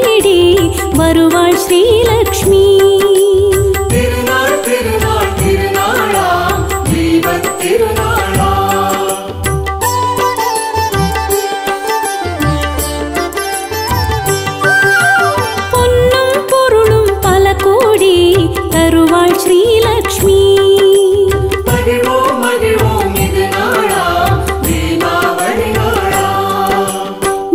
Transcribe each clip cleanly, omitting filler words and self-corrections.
தேடி வருவாள் ஸ்ரீலக்ஷ்மி. திருநாள் திருநாள் திருநாளாம் தீபத் திருநாளாம். பொன்னும் பொருளும் பல கோடி தருவாள் ஸ்ரீலக்ஷ்மி. மகிழ்வோம் மகிழ்வோம் இது நாளாம் தீபாவளி நாளாம்.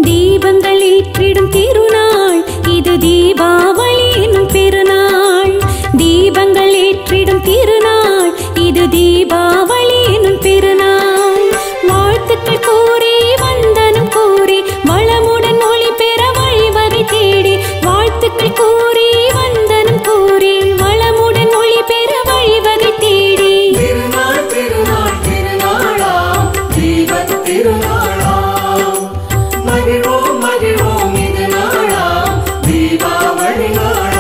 தீபங்கள் ஏற்றிடும் திருநாள் இது தீபாவளி எனும் பெருநாள். தீபங்கள் ஏற்றிடும் திருநாள் இது தீபாவளி எனும் பெருநாள். வாழ்த்துக்கள் கூறி வந்தனம் கூறி வளமுடன் ஒளி பெற வழிவகை தேடி. வாழ்த்துக்கள் கூறி வந்தனம் கூறி வளமுடன் ஒளி பெற வழிவகை தேடி. திருநாள் திருநாள் திருநாளாம் தீபத் திருநாளாம். மகிழ்வோம் மகிழ்வோம் இது நாளாம் தீபாவளி நாளாம்.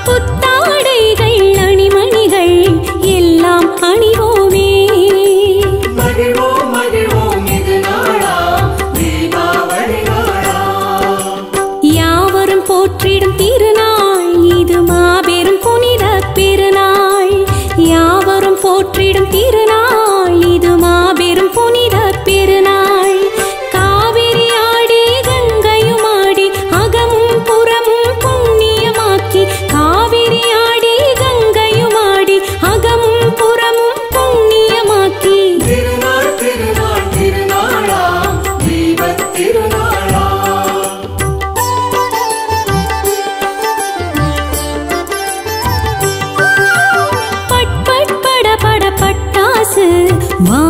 புத்தாடைகள் அணிமணிகள் எல்லாம் அணிவோமே. மகிழ்வோம் மகிழ்வோம் இது நாளாம் தீபாவளி நாளாம். யாவரும் போற்றிடும் திருநாள் இது மாபெரும் புனித பெருநாள். யாவரும் போற்றிடும் திருநாள் இது மாபெரும் புனித பெருநாள். காவிரி ஆடி கங்கையும் ஆடி அகமும் புறமும் புண்ணியமாக்கி. காவிரி ஆடி கங்கையும் ஆடி அகமும் புறமும் புண்ணியமாக்கி. திருநாள் திருநாள் திருநாளாம் தீபத் திருநாளாம். பட் பட் பட பட பட்டாசு வா